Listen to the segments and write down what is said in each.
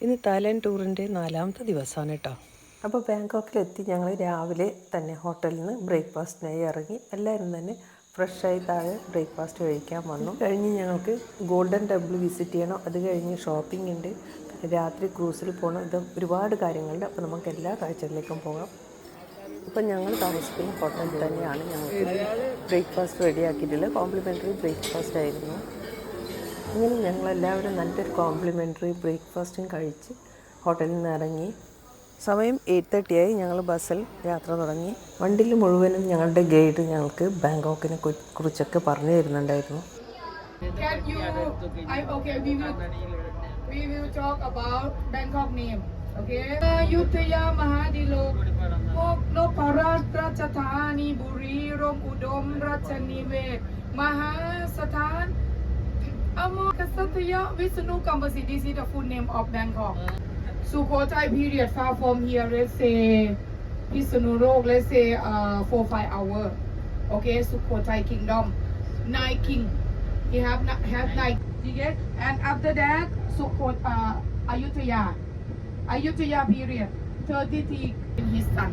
ഇന്ന് തായ്ലാൻഡ് ടൂറിൻ്റെ 4ാമത്തെ ദിവസമാണ് കേട്ടോ. അപ്പോൾ ബാങ്കോക്കിലെത്തി ഞങ്ങൾ രാവിലെ തന്നെ ഹോട്ടലിൽ നിന്ന് ബ്രേക്ക്ഫാസ്റ്റിനായി ഇറങ്ങി. എല്ലാവരും തന്നെ ഫ്രഷായി താഴെ ബ്രേക്ക്ഫാസ്റ്റ് കഴിക്കാൻ വന്നു. കഴിഞ്ഞ് ഞങ്ങൾക്ക് ഗോൾഡൻ ടെമ്പിൾ വിസിറ്റ് ചെയ്യണം. അത് കഴിഞ്ഞ് ഷോപ്പിംഗ് ഉണ്ട്, രാത്രി ക്രൂസിൽ പോകണം. ഇത് ഒരുപാട് കാര്യങ്ങളുണ്ട്. അപ്പോൾ നമുക്ക് എല്ലാ കാഴ്ചകളിലേക്കും പോകാം. ഇപ്പം ഞങ്ങൾ താമസിക്കുന്ന ഹോട്ടലിൽ തന്നെയാണ് ഞങ്ങൾക്ക് ബ്രേക്ക്ഫാസ്റ്റ് റെഡിയാക്കിയിട്ടുള്ളത്. കോംപ്ലിമെൻ്ററി ബ്രേക്ക്ഫാസ്റ്റ് ആയിരുന്നു. അങ്ങനെ ഞങ്ങളെല്ലാവരും നല്ലൊരു കോംപ്ലിമെൻ്ററി ബ്രേക്ക്ഫാസ്റ്റും കഴിച്ച് ഹോട്ടലിൽ നിന്ന് ഇറങ്ങി. സമയം 8:30 ആയി. ഞങ്ങൾ ബസ്സിൽ യാത്ര തുടങ്ങി. വണ്ടിയിൽ മുഴുവനും ഞങ്ങളുടെ ഗൈഡ് ഞങ്ങൾക്ക് ബാങ്കോക്കിനെ കുറിച്ചൊക്കെ പറഞ്ഞു തരുന്നുണ്ടായിരുന്നു. We will talk about Bangkok name. Okay. Ayutthaya Mahadilok Mok Noparat Ratchathani Buri Rom Udom Ratchanivet Mahasathan Amakasataya Visnu Kambasi. This is the full name of Bangkok. Sukhothai period far from here, let's say Pisonurok, let's say 4-5 hours. Okay, Sukhothai kingdom, 9 king. He have 9. You get? And after that, Ayutthaya period, 33 in his son.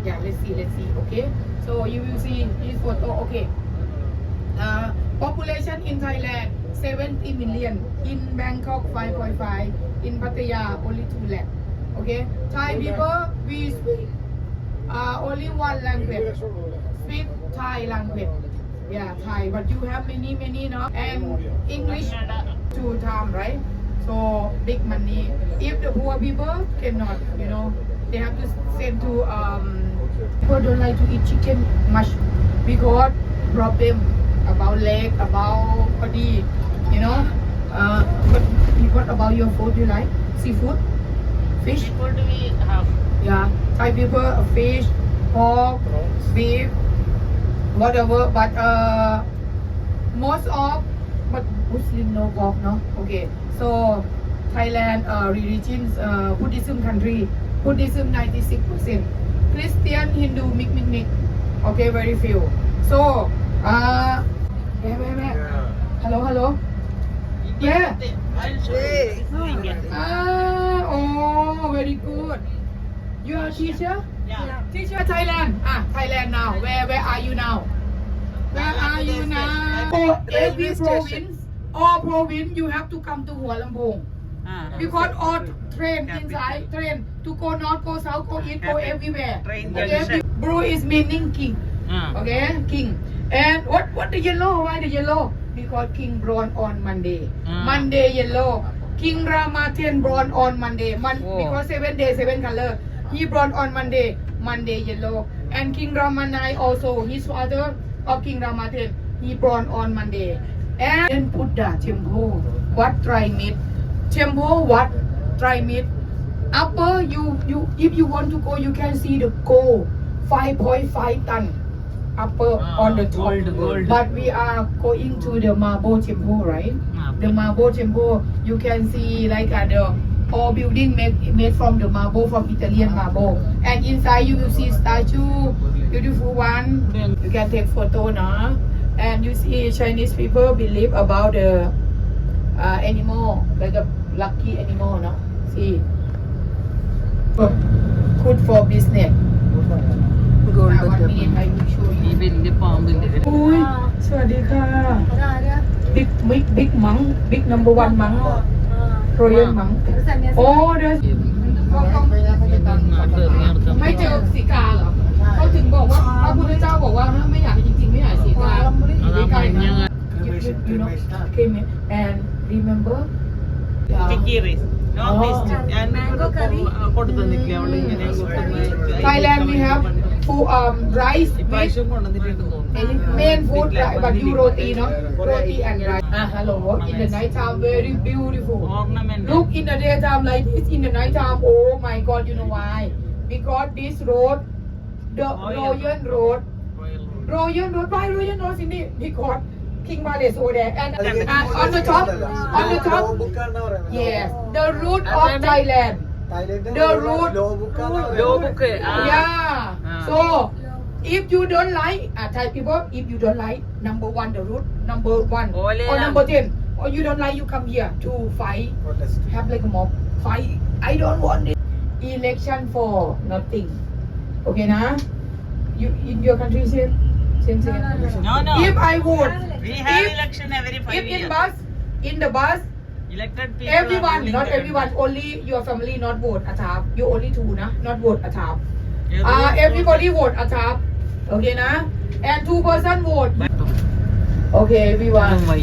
Yeah, let's see. Okay, so you will see his photo. Okay, population in Thailand 70 million. In Bangkok 5.5. In Pattaya only 2 lakh. Okay, Thai people we speak only one language. Speak Thai language. Yeah, Thai. But you have many now. And English 2 times, right? So big money. If the poor people cannot, they have to send to people don't like to eat chicken much because problem about leg, about body, But what about your food? You like seafood, fish? Seafood we have. Yeah, Thai people fish, pork, beef, whatever. But most of but Muslim no pork, no. Okay, so Thailand religions Buddhism country. Buddhism 96%. Christian, Hindu mix. Okay, very few. So hello. Yeah. Very good. You are a teacher? Yeah. Teacher Thailand. Thailand now. Where are you now? Where are you now? For every province, all province, you have to come to Hua Lamphong. Because all train inside, train to go north, go south, go east, go everywhere. Okay? Blue is meaning king. Okay, king. And what the yellow? Why the yellow? Because king born on Monday. Monday yellow. King Ramaten born on Monday. Because 7 days, 7 color. He born on Monday. Monday yellow. And King Ramanai also, his father of King Ramaten, he born on Monday. And then Buddha temple. What try meat? Temple what try meat? Upper you if you want to go, you can see the gold 5.5 ton. Upper on the top. Gold. But we are going to the marble temple, right? The marble temple, you can see like the all building made from the marble, from Italian marble. And inside you will see statue, beautiful one. You can take photo now. And you see Chinese people believe about the animal, like a lucky animal, no? See, good for business. Golden One temple. minute, I will show ഈ you. വലിയ പാമ്പിന്റെ Ui, sawasdee ka. Big monk, big number 1 monk. Royal monk. Oh, there's ไม่เจอสีกาเหรอเขาถึงบอกว่าพระพุทธเจ้าบอกว่าไม่อยากจริงๆไม่อยากสีกาสีกานะ you know came and remember കൊടുത്തില്ല അവള് ഇങ്ങനെ Thailand we have food rice with പ്രാവശ്യം കൊണ്ടുവന്നിട്ടുണ്ട് തോന്നുന്നു. main food but you roti, no? Roti and rice. Hello, in the night time very beautiful. Ornament. Look in the daytime like this, in the night time, oh my God, you know why? Because this road, the Royal Road, why Royal Road in it? Because King Palace over there, and on the top, yes, the route of Thailand, the route, Low book. yeah. So if you don't like Thai people, if you don't like number 1 the route, number 1 or number 10, or you don't like, you come here to fight, have like a mob fight. I don't want it. Election for nothing. Okay, na? You in your country same. No. If I vote, We have if- election every 5 if years. in the bus, Elected people. everyone, are ruling not the everyone, only your family not vote Atap. You only two, na? Not vote Atap. country. Everybody vote Atap. Okay, na? And 2% vote. Okay, everyone. Why?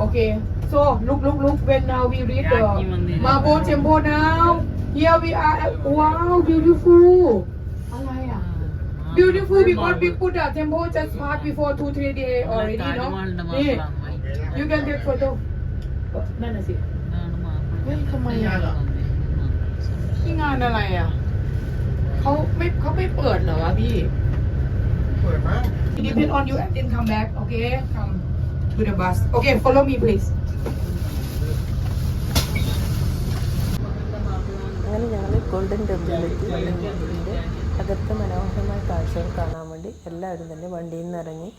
Okay. So look. When now we read the Yaki Mandir. Mabo Temple now. Here we are. Wow, beautiful. Beautiful because we put the temple just passed before 2-3 days already, no? Yeah. You can take photo. นั่นน่ะสิเฮ้ยทำไมอ่ะที่งานอะไรอ่ะเขาไม่เปิดเหรอวะพี่เปิดมั้ง Depend on you and then come back, okay? Come to the bus. Okay, follow me please. അങ്ങനെ ഞങ്ങൾ golden ടെമ്പിളിലെത്തി. Golden ടെമ്പിളിൻ്റെ അകത്തെ മനോഹരമായ കാഴ്ചകൾ കാണാൻ വേണ്ടി എല്ലാവരും തന്നെ വണ്ടിയിൽ നിന്ന് ഇറങ്ങി.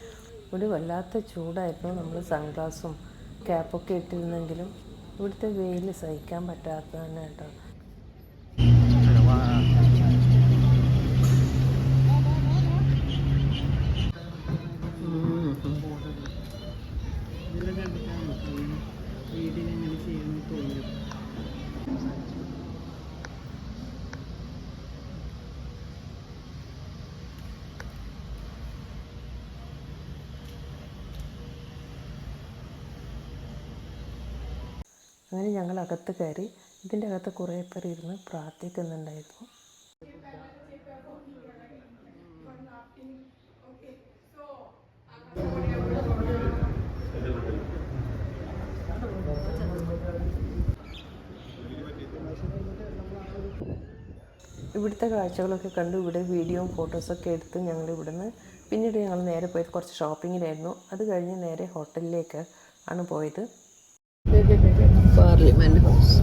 ഇവിടെ വല്ലാത്ത ചൂടായിരുന്നു. നമ്മൾ സൺഗ്ലാസും ക്യാപ്പൊക്കെ ഇട്ടിരുന്നെങ്കിലും ഇവിടുത്തെ വെയിൽ സഹിക്കാൻ പറ്റാത്തതാണ് കേട്ടോ. അങ്ങനെ ഞങ്ങൾ അകത്ത് കയറി. ഇതിൻ്റെ അകത്ത് കുറേ പേർ ഇരുന്ന് പ്രാർത്ഥിക്കുന്നുണ്ടായിരുന്നു. ഇവിടുത്തെ കാഴ്ചകളൊക്കെ കണ്ടു. ഇവിടെ വീഡിയോയും ഫോട്ടോസൊക്കെ എടുത്ത് ഞങ്ങൾ ഇവിടുന്ന് പിന്നീട് ഞങ്ങൾ നേരെ പോയത് കുറച്ച് ഷോപ്പിങ്ങിലായിരുന്നു. അത് കഴിഞ്ഞ് നേരെ ഹോട്ടലിലേക്ക് ആണ് പോയത്. Parliament house.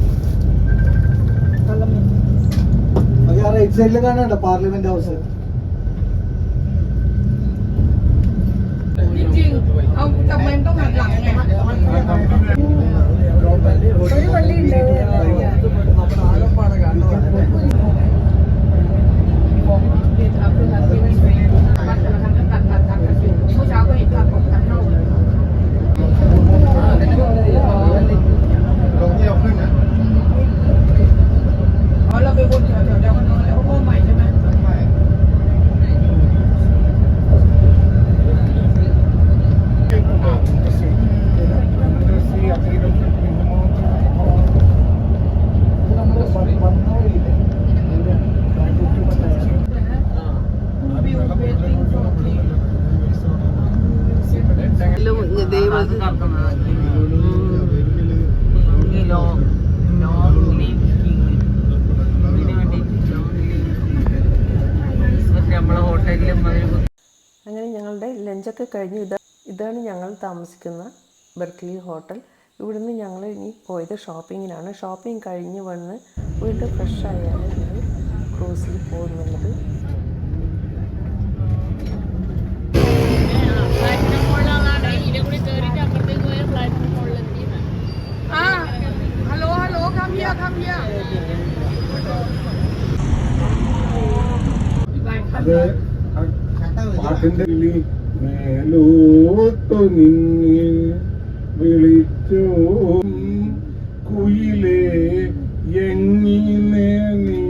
റൈറ്റ് സൈഡിൽ കാണാണ്ട പാർലമെന്റ് ഹൗസ്.จริงๆเอาทำไมต้องหันหลังไงഒരു വള്ളിผู้ชายก็เห็นภาพของการเข้าเราไปวนแถวๆแล้วแล้วก็ใหม่ใช่ไหมഅങ്ങനെ ഞങ്ങളുടെ ലഞ്ചൊക്കെ കഴിഞ്ഞ് ഇതാണ് ഞങ്ങൾ താമസിക്കുന്ന ബെർക്ക്ലി ഹോട്ടൽ. ഇവിടുന്ന് ഞങ്ങൾ ഇനി പോയത് ഷോപ്പിങ്ങിനാണ്. ഷോപ്പിംഗ് കഴിഞ്ഞ് വന്ന് വീണ്ടും ഫ്രഷ് ആയാണ് ഞങ്ങൾ ക്രൂസിൽ പോകുന്നുള്ളത്. ഹലോ come here അത് പാട്ടിന്റെ മേലോട്ടു നിന്നെ വിളിച്ചു കുയിലേ എങ്ങിനെ നീ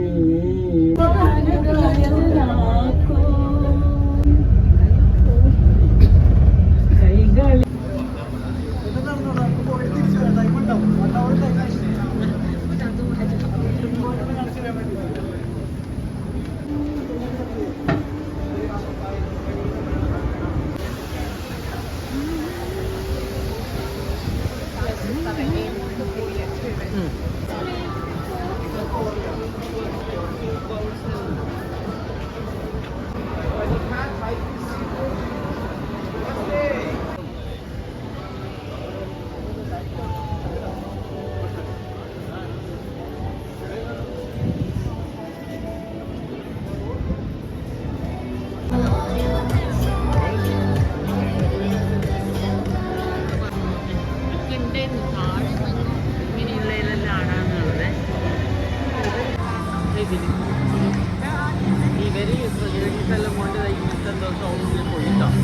ഇവര് പ്രൊജക്ട്സെല്ലാം കൊണ്ട് ഇങ്ങനത്തെ എന്തോ ഷോറൂമിൽ പോയിട്ടാണ്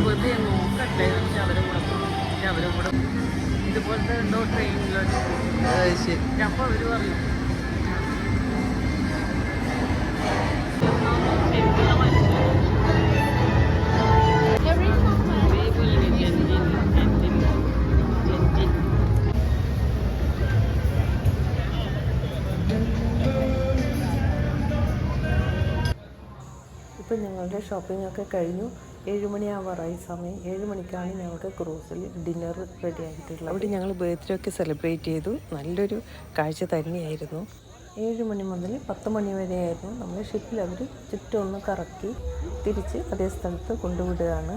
വെറുതെ നോക്കട്ടെ പക്ഷെ അവരും കൂടെ ഇതുപോലത്തെ എന്തോ ട്രെയിനിലോട്ട് അപ്പോൾ അവർ പറഞ്ഞു ശരിക്കുള്ള മനുഷ്യൻ ഇപ്പം ഞങ്ങളുടെ ഷോപ്പിംഗ് ഒക്കെ കഴിഞ്ഞു. 7 മണിയാവാറായി സമയം. 7 മണിക്കാണ് ഞങ്ങൾക്ക് ക്രൂസിൽ ഡിന്നർ റെഡി ആയിട്ടുള്ളത്. അവിടെ ഞങ്ങൾ ബർത്ത്ഡേ ഒക്കെ സെലിബ്രേറ്റ് ചെയ്തു. നല്ലൊരു കാഴ്ച തന്നെയായിരുന്നു. 7 മണി മുതൽ 10 മണി വരെയായിരുന്നു. നമ്മൾ ഷിപ്പിൽ അവർ ചുറ്റും ഒന്ന് കറക്കി തിരിച്ച് അതേ സ്ഥലത്ത് കൊണ്ടുവിടുകയാണ്.